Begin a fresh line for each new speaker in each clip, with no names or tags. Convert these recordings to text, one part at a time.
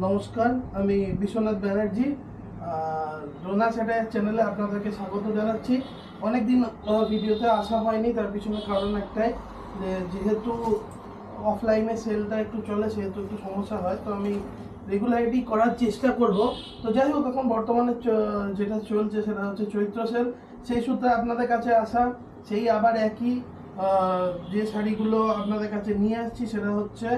নমস্কার, আমি বিশ্বনাথ ব্যানার্জি। রোনা স্যাটায়ার চ্যানেলে আপনাদেরকে স্বাগত জানাচ্ছি। অনেক দিন ভিডিওতে আসা হয়নি, তার পিছনে কারণ একটাই যে যেহেতু অফলাইনে সেলটা একটু চলে সেহেতু একটু সমস্যা হয়, তো আমি রেগুলারিটি করার চেষ্টা করব। তো যাই হোক, এখন বর্তমানে যেটা চলছে সেটা হচ্ছে চৈত্র সেল। সেই সূত্রে আপনাদের কাছে আসা, সেই আবার একই যে শাড়িগুলো আপনাদের কাছে নিয়ে আসছি সেটা হচ্ছে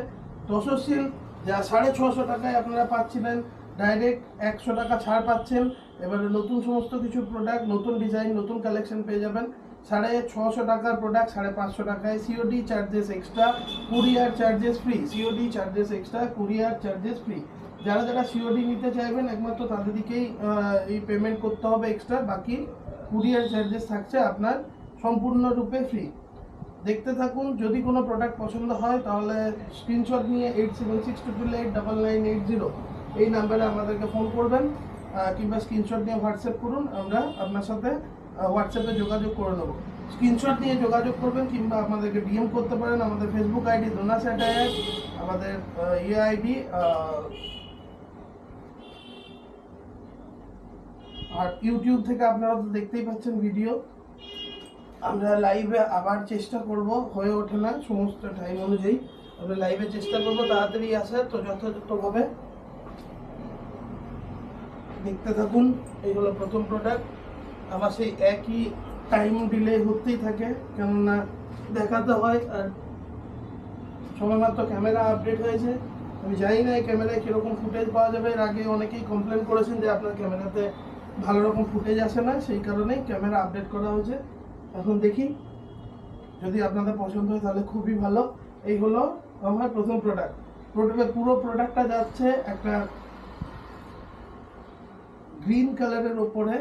তসর সিল্ক, যা 650 টাকায় আপনারা পাচ্ছিলেন, ডাইরেক্ট 100 টাকা ছাড় পাচ্ছেন। এবারে নতুন সমস্ত কিছু প্রোডাক্ট, নতুন ডিজাইন, নতুন কালেকশন পেয়ে যাবেন। 650 টাকার প্রোডাক্ট 550 টাকায়, COD charges extra, courier charges free. COD charges extra, courier charges free. যারা যারা সিওডি নিতে চাইবেন একমাত্র তাদেরকেই এই পেমেন্ট করতে হবে এক্সট্রা, বাকি কুরিয়ার চার্জেস থাকছে আপনার সম্পূর্ণরূপে ফ্রি। দেখতে থাকুন। যদি কোনো প্রোডাক্ট পছন্দ হয় তাহলে স্ক্রিনশট নিয়ে 8762889980 এই নাম্বারে আমাদেরকে ফোন করবেন, কিংবা স্ক্রিনশট নিয়ে হোয়াটসঅ্যাপ করুন, আমরা আপনার সাথে হোয়াটসঅ্যাপে যোগাযোগ করে নেবো। স্ক্রিনশট নিয়ে যোগাযোগ করবেন কিংবা আমাদেরকে ডিএম করতে পারেন। আমাদের ফেসবুক আইডি রোনা স্যাটায়ার, আমাদের আইডি, আর ইউটিউব থেকে আপনারা তো দেখতেই পাচ্ছেন ভিডিও। আমরা লাইভে আবার চেষ্টা করব, হয়ে ওঠে না সমস্ত টাইম অনুযায়ী। আমরা লাইভে চেষ্টা করব তাড়াতাড়ি আসার, তো যথাযথভাবে দেখতে থাকুন। এই হলো প্রথম প্রোডাক্ট। আমার সেই একই টাইম ডিলে হতেই থাকে, কেননা দেখাতে হয় আর সময়মাত্র ক্যামেরা আপডেট হয়েছে। আমি জানি না এই ক্যামেরায় কীরকম ফুটেজ পাওয়া যাবে। এর আগে অনেকেই কমপ্লেন করেছেন যে আপনার ক্যামেরাতে ভালো রকম ফুটেজ আসে না, সেই কারণেই ক্যামেরা আপডেট করা হয়েছে। এখন দেখি, যদি আপনাদের পছন্দ হয় তাহলে খুবই ভালো। এই হলো আমার প্রথম প্রোডাক্ট। পুরো প্রোডাক্টটা যাচ্ছে একটা গ্রিন কালারের ওপরে,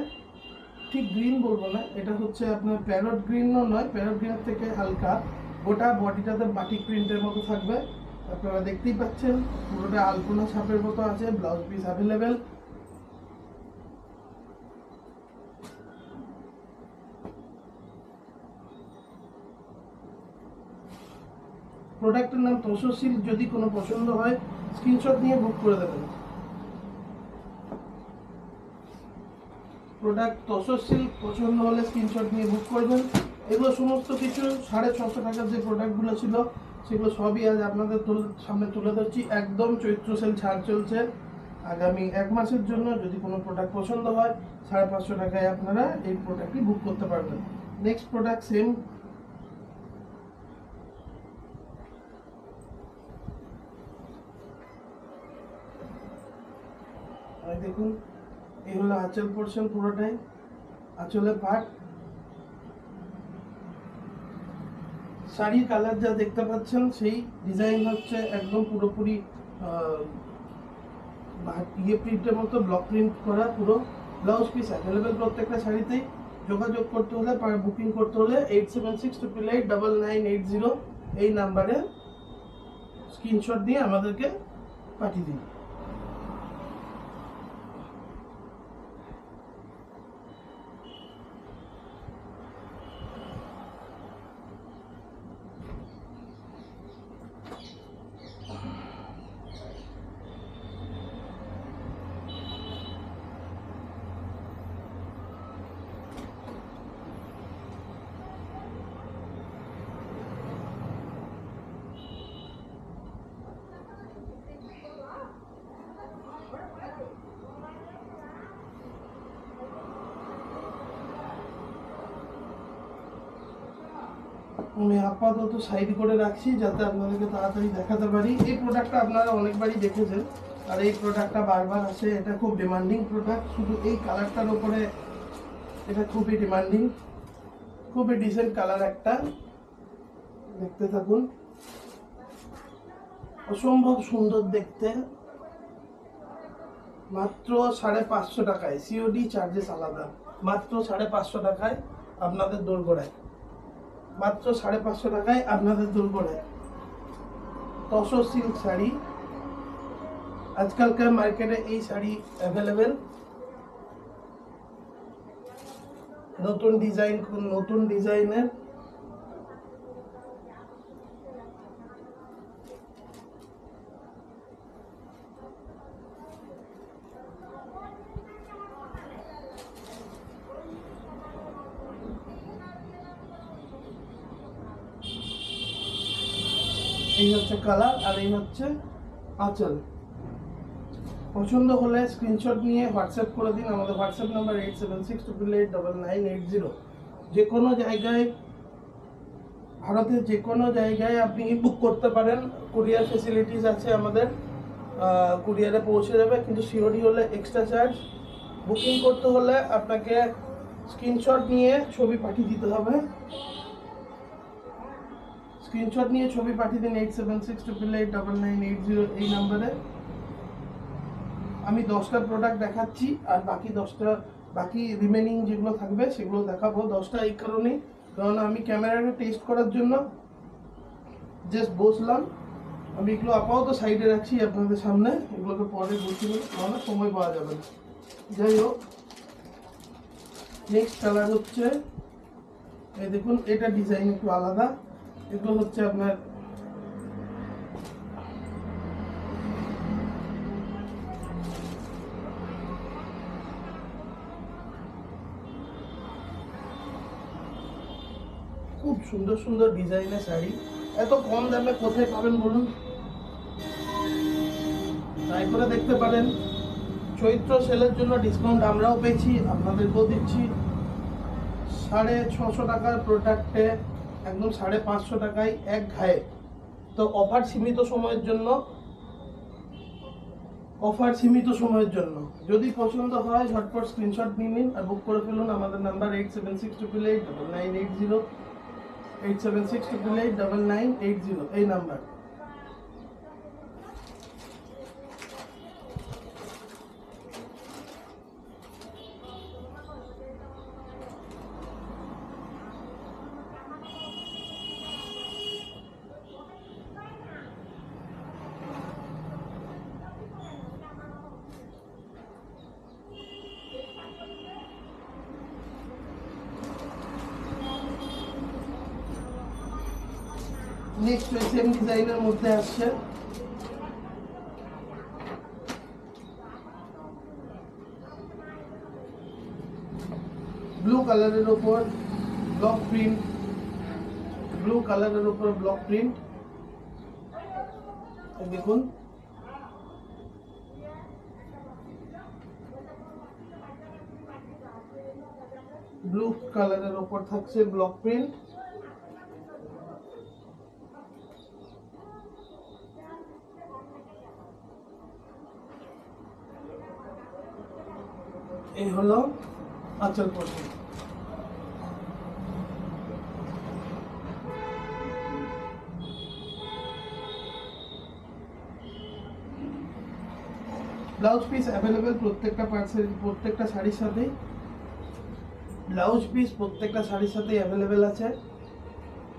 ঠিক গ্রিন বলবো না, এটা হচ্ছে আপনার প্যারট গ্রিনও নয়, প্যারট গ্রিনের থেকে হালকা। গোটা বডিটাতে বাটিক প্রিন্টের মতো থাকবে, আপনারা দেখতেই পাচ্ছেন। পুরোটা আলপনা ছাপের মতো আছে। Blouse piece available. প্রোডাক্টের নাম তসর সিল্ক। যদি কোনো পছন্দ হয় স্ক্রিনশট নিয়ে বুক করে দেবেন। প্রোডাক্ট তসর সিল্ক পছন্দ হলে স্ক্রিনশট নিয়ে বুক করবেন। এগুলো সমস্ত কিছু 650 টাকার যে প্রোডাক্টগুলো ছিল সেগুলো সবই আজ আপনাদের সামনে তুলে ধরছি। একদম চৈত্র সেল ছাড় চলছে আগামী 1 মাসের জন্য। যদি কোনো প্রোডাক্ট পছন্দ হয় 550 টাকায় আপনারা এই প্রোডাক্টটি বুক করতে পারবেন। Next product same. দেখুন, এই হলো আঁচল পোর্শন, পুরোটাই আঁচলের পার্ট। শাড়ির কালার যা দেখতে পাচ্ছেন সেই ডিজাইন হচ্ছে একদম পুরোপুরি প্রিন্টের মতো, ব্লক প্রিন্ট করা পুরো। ব্লাউজ পিস অ্যাভেলেবেল প্রত্যেকটা শাড়িতেই। যোগাযোগ করতে হলে, বুকিং করতে হলে 8762889980 এই নাম্বারে স্ক্রিনশট দিয়ে আমাদেরকে পাঠিয়ে দিন। আমি আপাতত সাইড করে রাখছি যাতে আপনাদেরকে তাড়াতাড়ি দেখাতে পারি। এই প্রোডাক্টটা আপনারা অনেকবারই দেখেছেন, আর এই প্রোডাক্টটা বারবার আসে। এটা খুব ডিমান্ডিং প্রোডাক্ট, শুধু এই কালারটার উপরে এটা খুবই ডিমান্ডিং, খুবই ডিসেন্ট কালার একটা। দেখতে থাকুন, অসম্ভব সুন্দর দেখতে। মাত্র 550 টাকায়, সিওডি চার্জেস আলাদা। মাত্র 550 টাকায় আপনাদের দোরগোড়ায়, মাত্র 550 টাকায় আপনাদের দোরগোড়ায় তসর সিল্ক শাড়ি। আজকালকার মার্কেটে এই শাড়ি অ্যাভেলেবেল। নতুন ডিজাইনের এই হচ্ছে কালার আর এই হচ্ছে আঁচল। পছন্দ হলে স্ক্রিনশট নিয়ে হোয়াটসঅ্যাপ করে দিন। আমাদের হোয়াটসঅ্যাপ নাম্বার 8762889980। যে কোনো জায়গায়, ভারতের যে কোনো জায়গায় আপনি বুক করতে পারেন। কুরিয়ার ফেসিলিটিস আছে আমাদের, কুরিয়ারে পৌঁছে যাবে, কিন্তু সিওডি হলে এক্সট্রা চার্জ। বুকিং করতে হলে আপনাকে স্ক্রিনশট নিয়ে ছবি পাঠিয়ে দিতে হবে। স্ক্রিনশট নিয়ে ছবি পাঠিয়ে দিন 8762889980 এই নাম্বারে। আমি 10টা প্রোডাক্ট দেখাচ্ছি আর বাকি রিমেনিং যেগুলো থাকবে সেগুলো দেখাবো। 10টা এই কারণেই, কারণ আমি ক্যামেরাটা টেস্ট করার জন্য জাস্ট বসলাম। আমি এগুলো আপাতত সাইডে রাখছি আপনাদের সামনে, এগুলোকে পরে বুঝতে কারণ সময় পাওয়া যাবে না। যাই হোক, নেক্সট কালার হচ্ছে এই দেখুন, এটা ডিজাইন একটু আলাদা। এগুলো হচ্ছে আপনার খুব সুন্দর সুন্দর ডিজাইনের শাড়ি। এত কম দামে কোথায় পাবেন বলুন? ট্রাই করে দেখতে পারেন। চৈত্র সেলের জন্য ডিসকাউন্ট আমরাও পেয়েছি, আপনাদেরকেও দিচ্ছি। 650 টাকার প্রোডাক্টে একদম 550 টাকায় এক ঘায়ে। তো অফার সীমিত সময়ের জন্য। যদি পছন্দ হয় ঝটপট স্ক্রিনশট নিয়ে নিন আর বুক করে ফেলুন। আমাদের নাম্বার 8762889980, 8762889980 এই নাম্বার। নেক্সট সেম ডিজাইনের মধ্যে আসছে ব্লু কালারের উপর ব্লক প্রিন্ট। দেখুন, ব্লু কালারের উপর থাকছে ব্লক প্রিন্ট। এই হলো আঁচল পোর্শন। ব্লাউজ পিস অ্যাভেলেবেল প্রত্যেকটা শাড়ির সাথেই। অ্যাভেলেবেল আছে।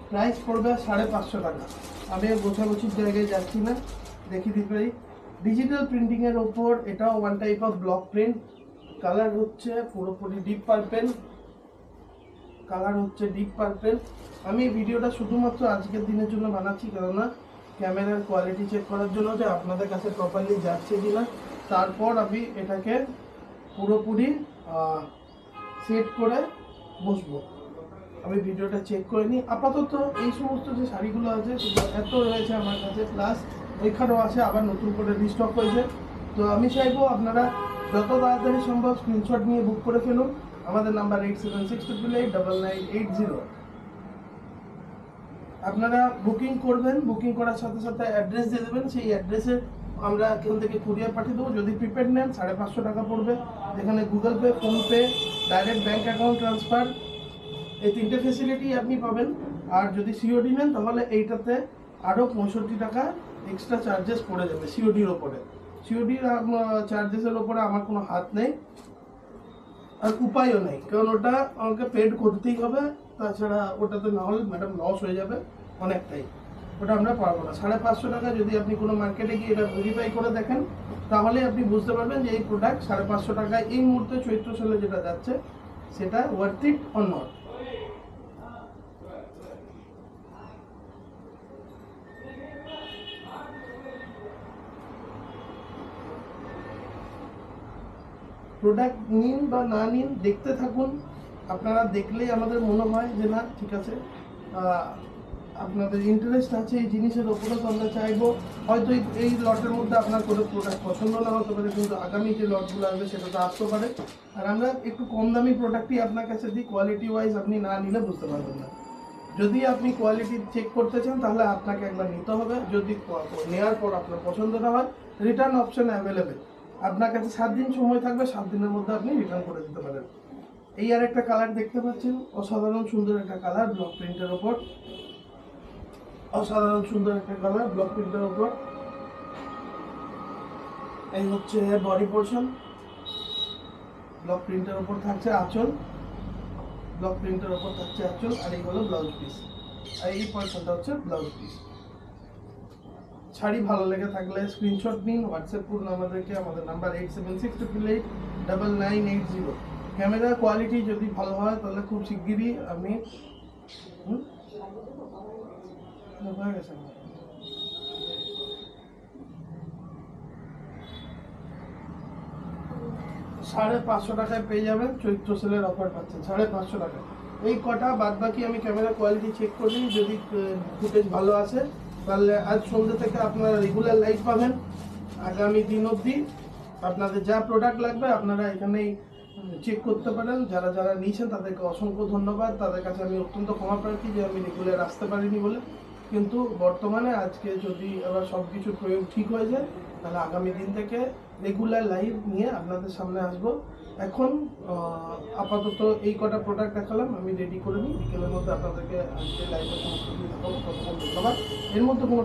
প্রাইস পড়বে 550 টাকা। আমি গোছাগুছির জায়গায় যাচ্ছি না, দেখিয়ে দিতে পারি। ডিজিটাল প্রিন্টিংয়ের ওপর এটাও one type of block print. Colour হচ্ছে পুরোপুরি ডিপ পার্পেল। আমি ভিডিওটা শুধুমাত্র আজকের দিনের জন্য বানাচ্ছি, কেননা ক্যামেরার কোয়ালিটি চেক করার জন্য যে আপনাদের কাছে প্রপারলি যাচ্ছে কিনা। তারপর আমি এটাকে পুরোপুরি সেট করে বসবো। আমি ভিডিওটা চেক করে নিই। আপাতত এই সমস্ত যে শাড়িগুলো আছে সেগুলো এত রয়েছে আমার কাছে, প্লাস ওইখানেও আছে, আবার নতুন করে রিস্টক হয়েছে। তো আমি চাইবো আপনারা যত তাড়াতাড়ি সম্ভব স্ক্রিনশট নিয়ে বুক করে ফেলুন। আমাদের নাম্বার 8762889980। আপনারা বুকিং করবেন, বুকিং করার সাথে সাথে অ্যাড্রেস দিয়ে দেবেন। সেই অ্যাড্রেসে আমরা এখান থেকে কুরিয়ার পাঠিয়ে দেবো। যদি প্রিপেড নেন 550 টাকা পড়বে, যেখানে Google pay, PhonePe, direct bank account transfer, এই 3টে ফেসিলিটি আপনি পাবেন। আর যদি সিওডি নেন তাহলে এইটাতে আরও 65 টাকা এক্সট্রা চার্জেস পড়ে যাবে সিওডির ওপরে। সিওডির চার্জেসের ওপরে আমার কোনো হাত নেই আর উপায়ও নেই, কারণ ওটা আমাকে পেড করতেই হবে। তাছাড়া ওটাতে না হলে ম্যাডাম লস হয়ে যাবে অনেকটাই, ওটা আমরা পারবো না। 550 টাকা যদি আপনি কোনো মার্কেটে গিয়ে এটা ভেরিফাই করে দেখেন তাহলে আপনি বুঝতে পারবেন যে এই প্রোডাক্ট 550 টাকায় এই মুহূর্তে চৈত্র সেলে যেটা যাচ্ছে সেটা worth it or not. Product নিন বা না নিন, দেখতে থাকুন। আপনারা দেখলেই আমাদের মনে হয় যে না ঠিক আছে, আপনাদের ইন্টারেস্ট আছে এই জিনিসের ওপরে, তো আমরা চাইবো হয়তো এই লটের মধ্যে আপনার কোনো প্রোডাক্ট পছন্দ না হতে পারে, কিন্তু আগামী যে লটগুলো আসবে সেটা তো আসতে পারে। আর আমরা একটু কম দামি প্রোডাক্টই আপনার কাছে দিই, কোয়ালিটি ওয়াইজ আপনি না নিলে বুঝতে পারবেন না। যদি আপনি কোয়ালিটি চেক করতে চান তাহলে আপনাকে একবার নিতে হবে, যদি নেওয়ার পর আপনার পছন্দ না হয় রিটার্ন অপশন অ্যাভেলেবেল। আপনার কাছে 7 দিন সময় থাকবে, 7 দিনের মধ্যে আপনি রিটার্ন করে দিতে পারেন। এই আর একটা কালার দেখতে পাচ্ছেন, অসাধারণ সুন্দর একটা কালার ব্লক প্রিন্টের ওপর, অসাধারণ সুন্দর একটা কালার ব্লক প্রিন্টের ওপর। এই হচ্ছে বডি পোর্শন, ব্লক প্রিন্টের ওপর থাকছে আঁচল, ব্লক প্রিন্টের ওপর থাকছে আঁচল, আর এই হলো ব্লাউজ পিস, আর এই পোর্শনটা হচ্ছে ব্লাউজ পিস। শাড়ি ভালো লেগে থাকলে স্ক্রিনশট নিন, হোয়াটসঅ্যাপ করুন আমাদেরকে, আমাদের নাম্বার 8762889980। ক্যামেরা কোয়ালিটি যদি ভালো হয় তাহলে খুব শিগগিরই আমি হয়ে গেছে 550 টাকায় পেয়ে যাবেন, চৈত্র সেলের অফার পাচ্ছেন 550 টাকায়। এই কটা বাদ বাকি আমি ক্যামেরা কোয়ালিটি চেক করি, যদি ফুটেজ ভালো আসে তাহলে আজ সন্ধ্যে থেকে আপনারা রেগুলার লাইভ পাবেন। আগামী দিন অবধি আপনাদের যা প্রোডাক্ট লাগবে আপনারা এখানেই চেক করতে পারেন। যারা যারা নিয়েছেন তাদেরকে অসংখ্য ধন্যবাদ। তাদের কাছে আমি অত্যন্ত ক্ষমা প্রার্থী যে আমি রেগুলার আসতে পারিনি বলে, কিন্তু বর্তমানে আজকে যদি আবার সব কিছু প্রয়োগ ঠিক হয়ে যায় তাহলে আগামী দিন থেকে রেগুলার লাইভ নিয়ে আপনাদের সামনে আসব। এখন আপাতত এই কটা প্রোডাক্ট দেখালাম, আমি রেডি করে নিই, বিকেলের মধ্যে আপনাদেরকে আজকে লাইভে সমস্ত কিছু দেখাবো। ততক্ষণ ধন্যবাদ। এর মধ্যে কোনো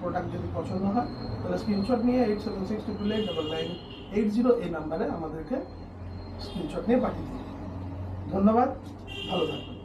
প্রোডাক্ট যদি পছন্দ হয় তাহলে স্ক্রিনশট নিয়ে 8762889980 এই নাম্বারে আমাদেরকে স্ক্রিনশট নিয়ে পাঠিয়ে দিন। ধন্যবাদ, ভালো থাকবেন।